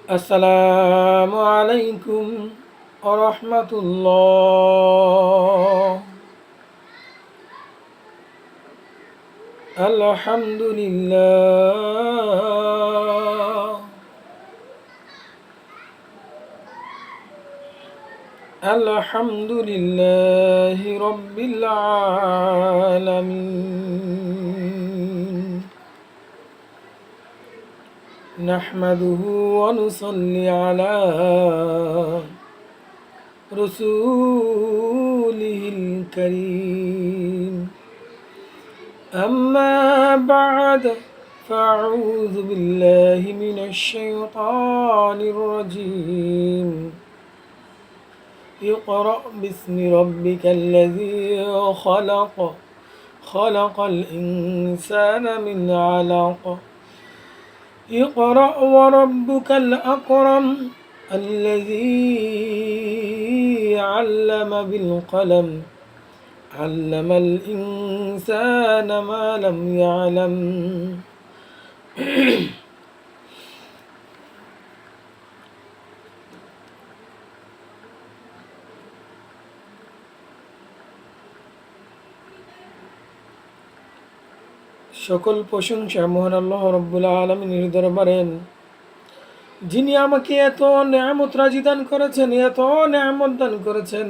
আসসালামু আলাইকুম আরহামাতুল্লাহ। আলহামদুলিল্লাহ আলহামদুলিল্লাহি রাব্বিল আলামিন। নাহমাদুহু ওয়া নুসাল্লি আলা রাসূলিহিল কারীম। أما بعد فأعوذ بالله من الشيطان الرجيم. اقرأ باسم ربك الذي خلق خلق الإنسان من علق اقرأ وربك الأكرم الذي علم بالقلم علم الإنسان ما لم يعلم। সকল প্রশংসা মহান আল্লাহ রাব্বুল আলামিনের দরবারে, যিনি আমাকে এত নেয়ামত রাজি দান করেছেন, এত নেয়ামত দান করেছেন।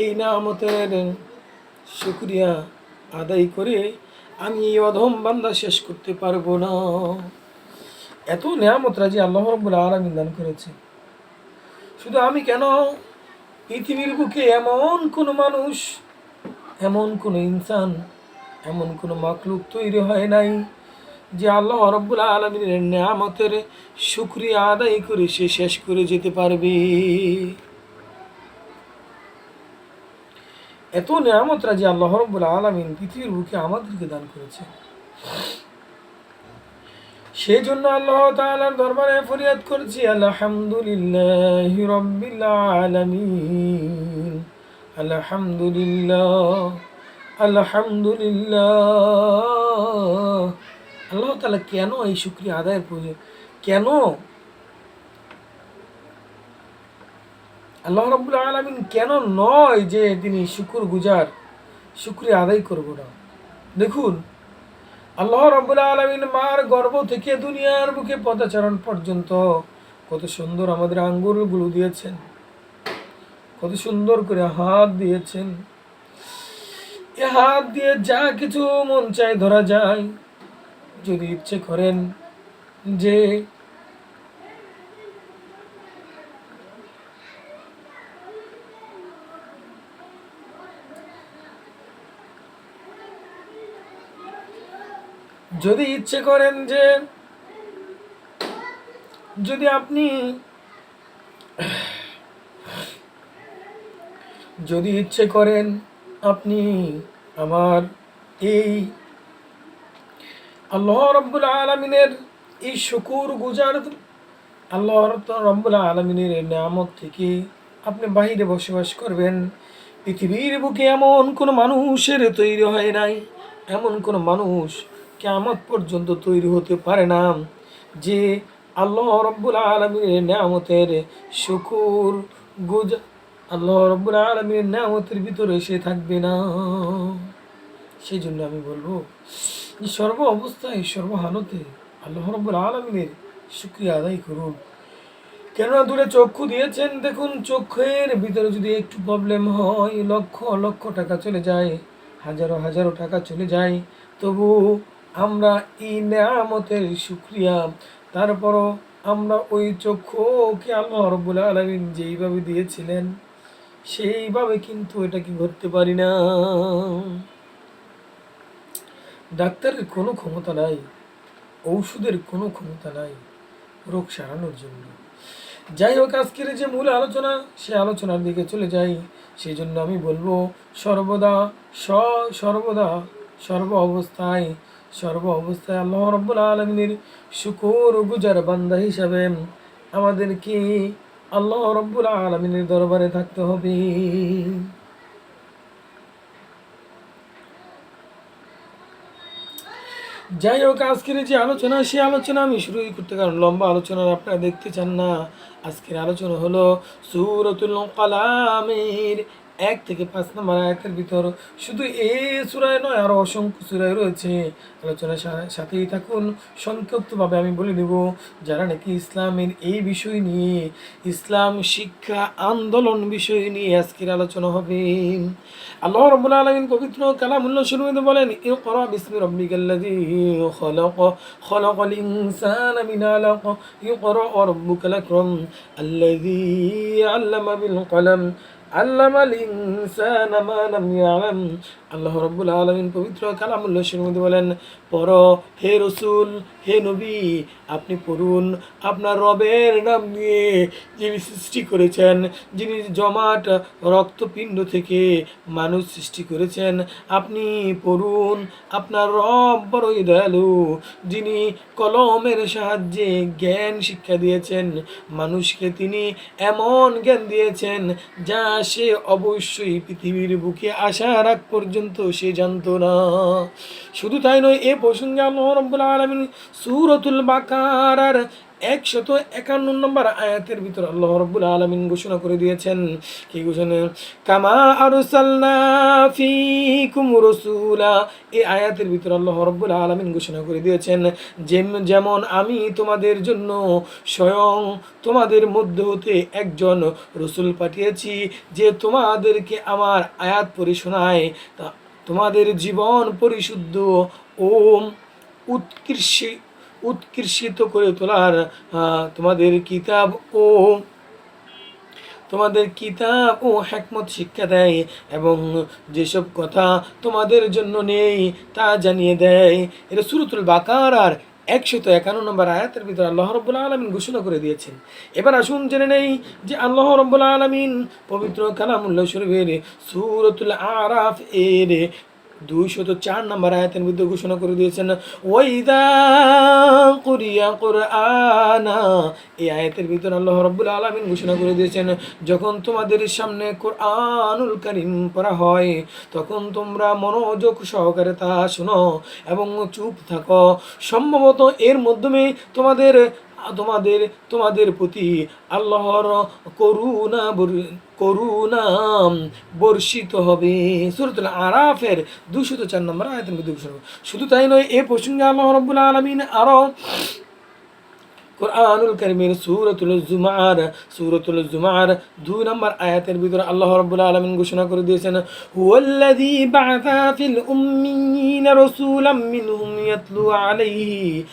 এই নেয়ামতের শুকরিয়া আদায় করে আমি এই অধম বান্দা শেষ করতে পারবো না। এত নেয়ামত রাজি আল্লাহ রাব্বুল আলামিন দান করেছে। শুধু আমি কেন, পৃথিবীর বুকে এমন কোনো মানুষ, এমন কোনো ইনসান, এমন কোনো মাখলুক তৈরি হয় নাই যে আল্লাহ রাব্বুল আলামিনের নেয়ামতের শুকরিয়া আদায় করে সে শেষ করে যেতে পারবে। এত নেয়ামত রাজি আল্লাহ রাব্বুল আলামিন পৃথিবীর বুকে আমাদেরকে দান করেছে। সেই জন্য আল্লাহ তাআলার দরবারে ফরিয়াদ করছি, আলহামদুলিল্লাহি রাব্বিল আলামিন। আলহামদুলিল্লাহ আলহামদুলিল্লাহ। আল্লাহ তাআলা কেন এই শুকরিয়া আদায়ের প্রয়োজন? কেন আল্লাহ রাব্বুল আলামিন কেন নয় যে তিনি শুকরগুজার, শুকরিয়া আদায় করব না? দেখুন, আল্লাহ রাব্বুল আলামিন মার গর্ভ থেকে দুনিয়ার বুকে পদাচারণ পর্যন্ত কত সুন্দর আমাদের আঙ্গুলগুলো দিয়েছেন, কত সুন্দর করে হাত দিয়েছেন। এ হাত দিয়ে যা কিছু মন চায় ধরা যায়। যদি ইচ্ছে করেন যে যদি ইচ্ছে করেন যে যদি আপনি যদি ইচ্ছে করেন আপনি আমার এই আল্লাহ রাব্বুল আলামিনের এই শুকর গুজার, আল্লাহ রাব্বুল আলামিনের এই নিয়ামত থেকে আপনি বাহিরে বসবাস করবেন। পৃথিবীর বুকে এমন কোনো মানুষের তৈরি হয় নাই, এমন কোনো মানুষ কিয়ামত পর্যন্ত তৈরি হতে পারে না যে আল্লাহ রাব্বুল আলামিনের নিয়ামতের শুকর গুজার, আল্লাহ রাব্বুল আলামিনের নিয়ামতের ভিতরে সে থাকবে না। সেই জন্য আমি বলবো যে সর্ব অবস্থায়, সর্ব হালতে আল্লাহ রাব্বুল আলামিনের শুকরিয়া আদায় করুন। কেননা দূরে চক্ষু দিয়েছেন, দেখুন চোখের ভিতরে যদি একটু প্রবলেম হয়, লক্ষ লক্ষ টাকা চলে যায়, হাজারো হাজারো টাকা চলে যায়, তবু আমরা এই নেয়ামতের শুকরিয়া, তারপরও আমরা ওই চক্ষুকে আল্লাহ রাব্বুল আলামিন যেইভাবে দিয়েছিলেন সেইভাবে কিন্তু এটাকে করতে পারি না। ডাক্তারের কোনো ক্ষমতা নাই, ঔষধের কোনো ক্ষমতা নাই রোগ সারানোর জন্য। যাই হোক, আজকের যে মূল আলোচনা, সে আলোচনার দিকে চলে যাই। সেই জন্য আমি বলবো সর্বদা সর্বদা সর্ব অবস্থায় আল্লাহ রাব্বুল আলামিনের শুকরগুজার বান্দা হিসাবে আমাদেরকে আল্লাহ রাব্বুল আলামিনের দরবারে থাকতে হবে। যাই হোক, আজকের যে আলোচনা, সে আলোচনা আমি শুরুই করতে, কারণ লম্বা আলোচনা আপনারা দেখতে চান না। আজকের আলোচনা হলো সূরাতুল কালামের 1 থেকে 5 নম্বর আয়াতের ভিতর। শুধু এই সূরায় নয়, আরও অসংখ্য সূরায় রয়েছে। আলোচনার সাথেই থাকুন। সংক্ষিপ্তভাবে আমি বলে দেব, যারা নাকি ইসলামের এই বিষয় নিয়ে, ইসলাম শিক্ষা আন্দোলন বিষয় নিয়ে আজকের আলোচনা হবে। আল্লাহ রাব্বুল আলামিন পবিত্র কালামুল্লাহ শুরুতে বলেন, ইকরা বিসমি রাব্বিকাল্লাযী খলাক, খলাকাল ইনসানা মিন আলাক, ইকরা ওয়া রাব্বুকাল আকরাম আল্লাযী আল্লামা বিল কলম আল্লামাল ইনসানা মা লাম ইয়ালাম। আল্লাহ রাব্বুল আলামিন পবিত্র কালামুল্লাহ শুরুতে বলেন, পড়ো হে রসুল, হে নবী, আপনি পড়ুন আপনার রবের নাম নিয়ে, যিনি সৃষ্টি করেছেন, যিনি জমাট রক্তপিণ্ড থেকে মানুষ সৃষ্টি করেছেন। আপনি পড়ুন আপনার রব বড়ই দয়ালু, যিনি কলমের সাহায্যে জ্ঞান শিক্ষা দিয়েছেন মানুষকে। তিনি এমন জ্ঞান দিয়েছেন যা সে অবশ্যই পৃথিবীর বুকে আসার আগ পর্যন্ত সে জানতো না। শুধু তাই নয়, এ প্রসঙ্গে আল্লাহ রাব্বুল আলামিন সূরাতুল বাকারার 151 নম্বর আয়াতের ভিতর আল্লাহ রাব্বুল আলামিন ঘোষণা করে দিয়েছেন, কি ঘোষণা? কামা আরসালনা ফীকুম রাসূলা। এই আয়াতের ভিতর আল্লাহ রাব্বুল আলামিন ঘোষণা করে দিয়েছেন, যেমন আমি তোমাদের জন্য স্বয়ং তোমাদের মধ্য হতে একজন রসূল পাঠিয়েছি, যে তোমাদেরকে আমার আয়াত পড়ে শোনায়, তা তোমাদের জীবন পরিশুদ্ধ ও উৎকৃষ্ট করে তোলার, তোমাদের কিতাব ও হিকমত শিক্ষা দেয়, এবং যেসব কথা তোমাদের জন্য নেই তা জানিয়ে দেয়। এটা সূরাতুল বাকারার 151 নম্বর আয়াতের ভিতরে আল্লাহ রাব্বুল আলামিন ঘোষণা করে দিয়েছেন। এবার আসুন জেনে নেই যে আল্লাহ রাব্বুল আলামিন পবিত্র কালামুল্লাহ শরীফের সূরাতুল আরাফ এর 204 নম্বর আয়াতের মধ্যে ঘোষণা করে দিয়েছেন, ওয়াইদা কুরিয়া কুরআনা। এই আয়াতের ভিতর আল্লাহ রাব্বুল আলামিন ঘোষণা করে দিয়েছেন, যখন তোমাদের সামনে কুরআনুল কারীম পড়া হয়, তখন তোমরা মনোযোগ সহকারে তা শোনো এবং চুপ থাকো। সম্ভবত এর মাধ্যমে তোমাদের তোমাদের তোমাদের প্রতি আল্লাহর করুণা বর্ষিত হবে। সূরাতুল আরাফের 204 নম্বর আয়াতের মধ্যে ঘোষণা। শুধু তাই নয়, এ প্রসঙ্গে আল্লাহ রাব্বুল আলামিন আরো কুরআনুল কারীমের সূরাতুল জুমার 2 নম্বর আয়াতের ভিতরে আল্লাহ রাব্বুল আলামিন ঘোষণা করে দিয়েছেন, হুয়াল্লাযী বা'আসা ফিল উম্মিয়িনা রাসূলাম মিনহুম ইয়াতলু আলাইহি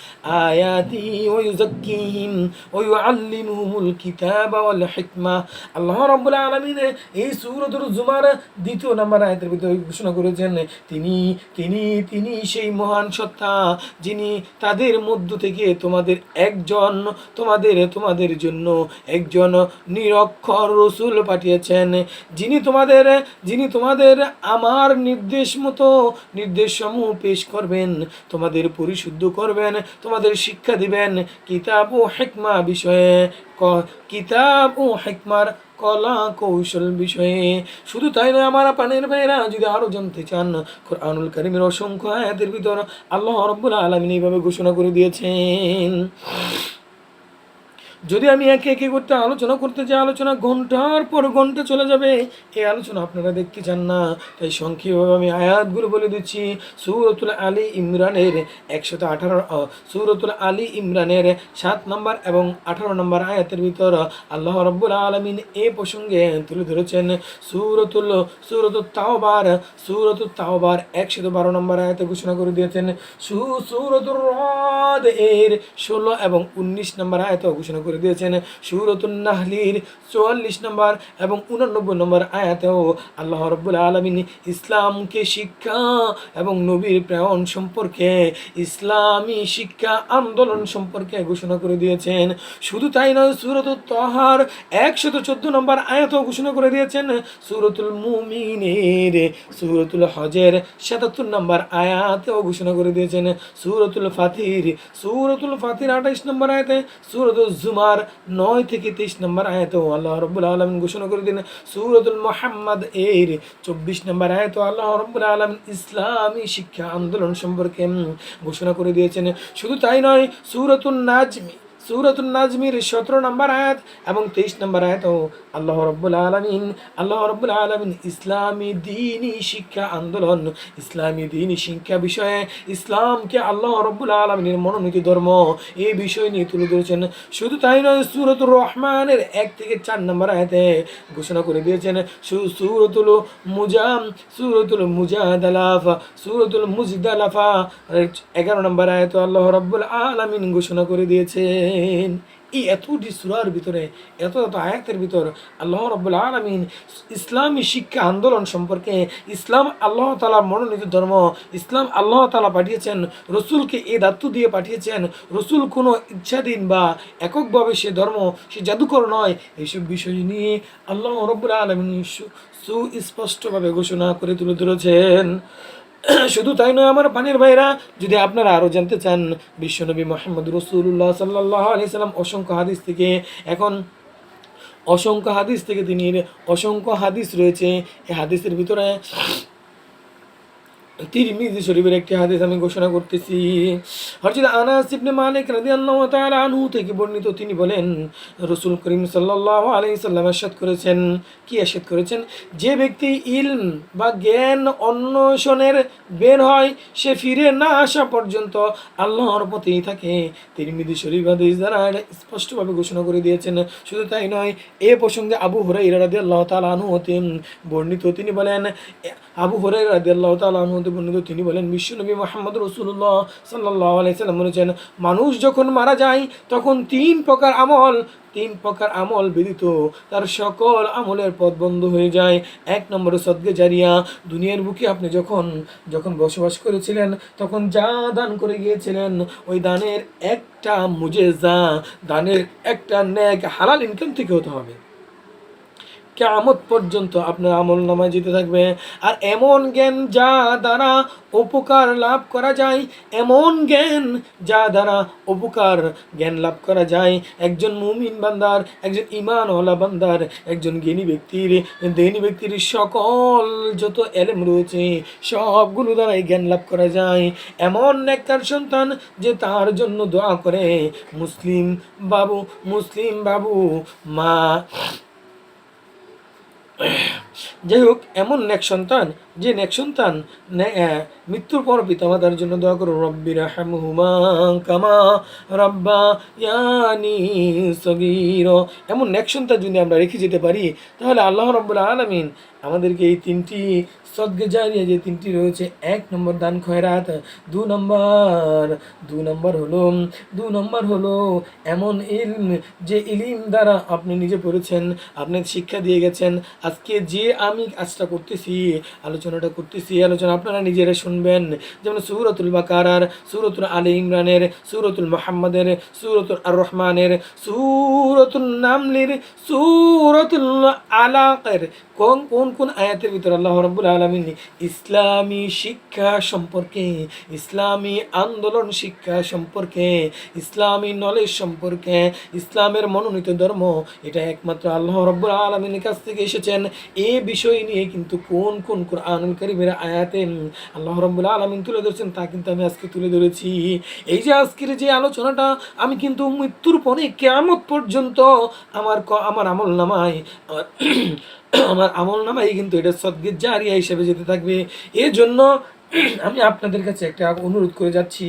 আয়াতিহি ওয়া ইউযাক্কিহিম ওয়া ইউআল্লিমুহুমুল কিতাবা ওয়াল হিকমা। আল্লাহ রাব্বুল আলামিন এই সূরাতুল জুমার 2 নম্বর আয়াতের ভিতরে ঘোষণা করেছেন, তিনি সেই মহান সত্তা, যিনি তাদের মধ্য থেকে তোমাদের জন্য একজন নিরক্ষর রসূল পাঠিয়েছেন, যিনি তোমাদের আমার নির্দেশসমূহ পেশ করবেন, তোমাদের পরিশুদ্ধ করবেন, তোমাদের শিক্ষা দিবেন কিতাব ও হিকমার কলা কৌশল বিষয়ে। শুধু তাই নয় আমার প্রাণের ভাইরা, যদি আরো জানতে চান, কুরআনুল কারীমের অসংখ্য আয়াতের ভিতর আল্লাহ রাব্বুল আলামিন এইভাবে ঘোষণা করে দিয়েছেন। যদি আমি একে একে আলোচনা করতে যাই, আলোচনা ঘন্টার পর ঘন্টা চলে যাবে। এই আলোচনা আপনারা দেখতে চান না, তাই সংক্ষেপভাবে আমি আয়াতগুলো বলে দিচ্ছি। সূরাতুল আলী ইমরানের 7 নম্বর এবং 18 নম্বর আয়াতের ভিতর আল্লাহ রাব্বুল আলামিন এই প্রসঙ্গে তুলে ধরেছেন। সূরাতুল তাওবার 112 নম্বর আয়াতে ঘোষণা করে দিয়েছেন। সূরাতুর রাদ এর 16 এবং 19 নম্বর আয়াতে ঘোষণা করে দিয়েছেন। সূরাতুন নাহলির 44 নম্বর এবং 89 নম্বর আয়াতেও আল্লাহ রাব্বুল আলামিন ইসলামকে শিক্ষা এবং নবীর প্রেরণ সম্পর্কে, ইসলামী শিক্ষা আন্দোলন সম্পর্কে ঘোষণা করে দিয়েছেন। শুধু তাই নয়, সূরাতুত তাহার 114 নম্বর আয়াতেও ঘোষণা করে দিয়েছেন। সূরাতুল মুমিনের, সূরাতুল হজের 77 নম্বর আয়াতেও ঘোষণা করে দিয়েছেন। সূরাতুল ফাতির 28 নম্বর আয়াতে, সূরাতুল জুমার জুমার 9 থেকে 23 নম্বর আয়াতে আল্লাহ রাব্বুল আলামিন ঘোষণা করে দিলেন, সূরাতুল মুহাম্মদ এর 24 নম্বর আয়াতে আল্লাহ রাব্বুল আলামিন ইসলামী শিক্ষা আন্দোলন সম্পর্কে ঘোষণা করে দিয়েছেন। শুধু তাই নয়, সূরাতুন নাজমের 17 নম্বর আয়াত এবং 23 নম্বর আয়াতেও আল্লাহ রাব্বুল আলামিন ইসলামী দ্বীনি শিক্ষা আন্দোলন, ইসলামী দ্বীনি শিক্ষা বিষয়ে ইসলামকে আল্লাহ রাব্বুল আলামিনের মনোনীত ধর্ম এই বিষয় নিয়ে তুলে ধরেছেন। শুধু তাই নয়, সূরাতুর রহমানের 1 থেকে 4 নম্বর আয়াতে ঘোষণা করে দিয়েছেন, সূরাতুল মুজাদালাফা 11 নম্বর আয়াতে আল্লাহ রাব্বুল আলামিন ঘোষণা করে দিয়েছেন। এই এতটি সূরার ভিতরে, এত আয়াতের ভিতর আল্লাহ রাব্বুল আলামিন ইসলামী শিক্ষা আন্দোলন সম্পর্কে, ইসলাম আল্লাহ তাআলার মনোনীত ধর্ম, ইসলাম আল্লাহ তাআলা পাঠিয়েছেন, রসুলকে এই দায়িত্ব দিয়ে পাঠিয়েছেন। রসুল কোনো ইচ্ছাধীন বা এককভাবে সে ধর্ম, সে জাদুকর নয়। এইসব বিষয় নিয়ে আল্লাহ রাব্বুল আলামিন সুস্পষ্টভাবে ঘোষণা করে তুলে ধরেছেন। শুধু তাই নয় আমার পানির ভাইরা, যদি আপনারা আরও জানতে চান বিশ্বনবী মুহাম্মদ রাসূলুল্লাহ সাল্লাল্লাহু আলাইহি সাল্লাম অসংখ্য হাদিস রয়েছে। এই হাদিসের ভিতরে তিরমিজি শরীফের একটি হাদিস আমি ঘোষণা করতেছি। হযরত আনাস ইবনে মালিক রাদিয়াল্লাহু তাআলা আনহু থেকে বর্ণিত, তিনি বলেন, রাসূল করিম সাল্লাল্লাহু আলাইহি সাল্লাম ইরশাদ করেছেন, যে ব্যক্তি ইলম বা জ্ঞান অন্বেষণের বের হয়, সে ফিরে না আসা পর্যন্ত আল্লাহর পথেই থাকে। তিরমিজি শরীফ হাদিস দ্বারা স্পষ্টভাবে ঘোষণা করে দিয়েছেন। শুধু তাই নয়, এ প্রসঙ্গে আবু হুরায়রা রাদিয়াল্লাহু তাআলা আনহু হতে বর্ণিত, তিনি বলেন, বিশ্বনবী মুহাম্মদ রাসূলুল্লাহ সাল্লাল্লাহু আলাইহি সাল্লাম বলেছেন, মানুষ যখন মারা যায় তখন তিন প্রকার আমল ব্যতীত তার সকল আমলের পথ বন্ধ হয়ে যায়। 1 নম্বরে সদকা জারিয়া, দুনিয়ার বুকে আপনি যখন বসবাস করেছিলেন তখন যা দান করে গিয়েছিলেন, ওই দানের একটা মুজেজা, দানের একটা নেক হালাল ইনকাম থেকে হতে হবে। কিয়ামত পর্যন্ত আপনার আমলনামায় যেতে থাকবে। আর এমন জ্ঞান যা দ্বারা উপকার লাভ করা যায়, একজন মুমিন বান্দার, একজন ঈমানওয়ালা বান্দার, একজন জ্ঞানী ব্যক্তির সকল যত এলেম রয়েছে সবগুলো দ্বারাই জ্ঞান লাভ করা যায়। এমন নেককার সন্তান যে তার জন্য দোয়া করে, মুসলিম বাবু মা, যাই হোক, এমন নেক সন্তান মৃত্যুর পর পিতামাতার জন্য দোয়া করো, রব্বির হামহুমা কামা রাব্বায়ানি সগীরা। এমন নেক সন্তান যদি আমরা রেখে যেতে পারি, তাহলে আল্লাহ রাব্বুল আলামিন আমাদেরকে এই 3টি সদকা জারিয়া যে 3টি রয়েছে, 1 নম্বর দান খয়রাত, 2 নম্বর হলো এমন ইলম, যে ইলম দ্বারা আপনি নিজে পড়েছেন, আপনি শিক্ষা দিয়ে গেছেন। আজকে যে আমি কাজটা করতেছি, আলোচনা আপনারা নিজেরা শুনবেন, যেমন সূরাতুল বাকারার, সূরাতুল আলে ইমরানের, সূরাতুল মুহাম্মাদের, সূরাতুল আর রহমানের, সূরাতুল নামলের, সূরাতুল আলাকের কোন আয়াতের ভিতরে আল্লাহ রাব্বুল আলামিন ইসলামী শিক্ষা সম্পর্কে, ইসলামী আন্দোলন শিক্ষা সম্পর্কে, ইসলামী নলেজ সম্পর্কে, ইসলামের মনোনীত ধর্ম এটা একমাত্র আল্লাহ রাব্বুল আলামিনের কাছ থেকে এসেছেন, এই বিষয় নিয়ে কিন্তু কোন কুরআনুল কারীমের আয়াতে আল্লাহ রাব্বুল আলামিন তুলে ধরেছেন তা কিন্তু আমি আজকে তুলে ধরেছি। এই যে আজকের যে আলোচনাটা, আমি কিন্তু মৃত্যুর পরে কিয়ামত পর্যন্ত আমার আমলনামায় কিন্তু এটা সদকা জারিয়া হিসেবে যেতে থাকবে। এর জন্য আমি আপনাদের কাছে একটা অনুরোধ করে যাচ্ছি,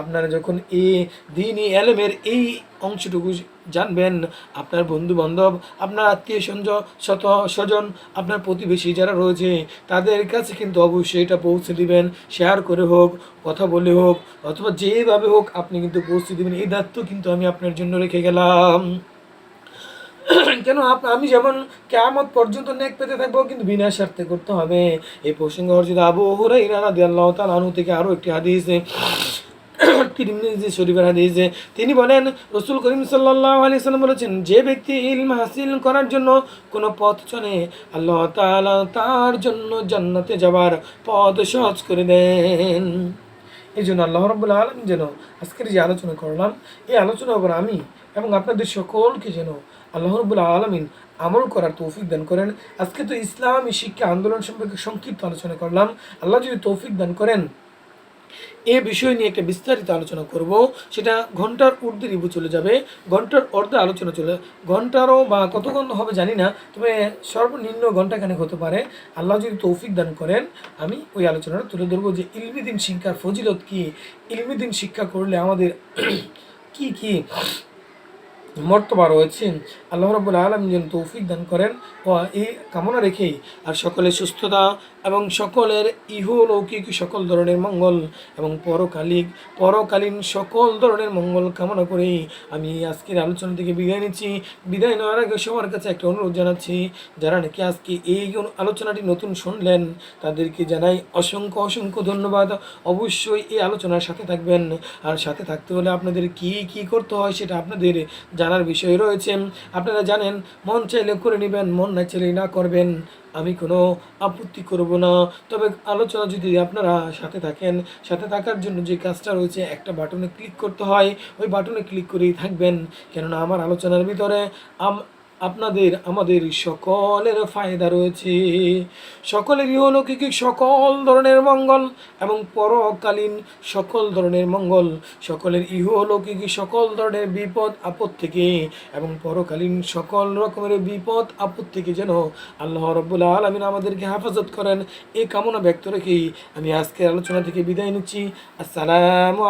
আপনারা যখন এই দ্বীনি ইলমের এই অংশটুকু জানবেন, আপনার বন্ধু বান্ধব, আপনার আত্মীয় স্বজন, আপনার প্রতিবেশী যারা রয়েছে তাদের কাছে কিন্তু অবশ্যই এটা পৌঁছে দিবেন। শেয়ার করে হোক, কথা বলে হোক, অথবা যেভাবে হোক আপনি কিন্তু পৌঁছে দিবেন। এই দায়িত্ব কিন্তু আমি আপনার জন্য রেখে গেলাম। কেন আমি যেমন কিয়ামত পর্যন্ত নেক পেতে থাকবো, কিন্তু বিনা স্বার্থে করতে হবে। এই প্রসঙ্গে হযরত আবু হুরায়রা রাদিয়াল্লাহু তাআলা আনহু থেকে আরো একটি হাদিস, তিরমিজি শরীফের হাদিস, তিনি বলেন, রাসূল করিম সাল্লাল্লাহু আলাইহি সাল্লাম বলেছেন, যে ব্যক্তি ইলম হাসিল করার জন্য কোনো পথ চলে, আল্লাহ তাআলা তার জন্য জান্নাতে যাবার পথ সহজ করে দেন। এই জন্য আল্লাহ রাব্বুল আলামিন যেন আজকের যে আলোচনা করলাম, এই আলোচনার উপর আমি এবং আপনাদের সকলকে যেন আল্লাহ রাব্বুল আলামিন আমল করার তৌফিক দান করেন। আজকে তো ইসলামী শিক্ষা আন্দোলন সম্পর্কে সংক্ষিপ্ত আলোচনা করলাম। আল্লাহ যদি তৌফিক দান করেন এ বিষয় নিয়ে একটা বিস্তারিত আলোচনা করব, সেটা ঘন্টার ঊর্ধ্বে রিভু চলে যাবে, ঘন্টার অর্ধে আলোচনা চলে, ঘন্টারও বা কতক্ষণ হবে জানি না, তবে সর্বনিম্ন ঘন্টাখানেক হতে পারে। আল্লাহ যদি তৌফিক দান করেন আমি ওই আলোচনাটা তুলে ধরবো যে ইলমি দিন শিক্ষার ফজিলত কী, ইলমি দিন শিক্ষা করলে আমাদের কি কি মর্তবা রয়েছে। আল্লাহ রাব্বুল আলামিন যেন তৌফিক দান করেন ও এই কামনা রেখেই আর সকলের সুস্থতা এবং সকলের ইহলৌকিক সকল ধরনের মঙ্গল এবং পরকালীন সকল ধরনের মঙ্গল কামনা করেই আমি আজকের আলোচনা থেকে বিদায় নিচ্ছি। বিদায় নেওয়ার আগে সবার কাছে একটা অনুরোধ জানাচ্ছি, যারা নাকি আজকে এই আলোচনাটি নতুন শুনলেন তাদেরকে জানাই অসংখ্য অসংখ্য ধন্যবাদ। অবশ্যই এই আলোচনার সাথে থাকবেন, আর সাথে থাকতে হলে আপনাদের কি কি করতে হয় সেটা আপনাদের জানার বিষয় রয়েছে। আপনারা জানেন, মন চাইলে করে নেবেন, মন না চাইলে না করবেন, আমি কোনো আপত্তি করব না। তবে আলোচনা যদি আপনারা সাথে থাকেন, সাথে থাকার জন্য যে কাজটা রয়েছে একটা বাটনে ক্লিক করতে হয়, ওই বাটনে ক্লিক করেই থাকবেন, কেননা আমার আলোচনার ভিতরে আপনাদের আমাদের সকলের ফায়দা রয়েছে। সকলের ইহলৌকিক সকল ধরনের মঙ্গল এবং পরকালীন সকল ধরনের মঙ্গল, সকলের ইহলৌকিক সকল ধরনের বিপদ আপদ থেকে এবং পরকালীন সকল রকমের বিপদ আপদ থেকে যেন আল্লাহ রাব্বুল আলামিন আমাদেরকে হেফাজত করেন, এই কামনা ব্যক্ত রেখেই আমি আজকের আলোচনা থেকে বিদায় নিচ্ছি। আসসালামু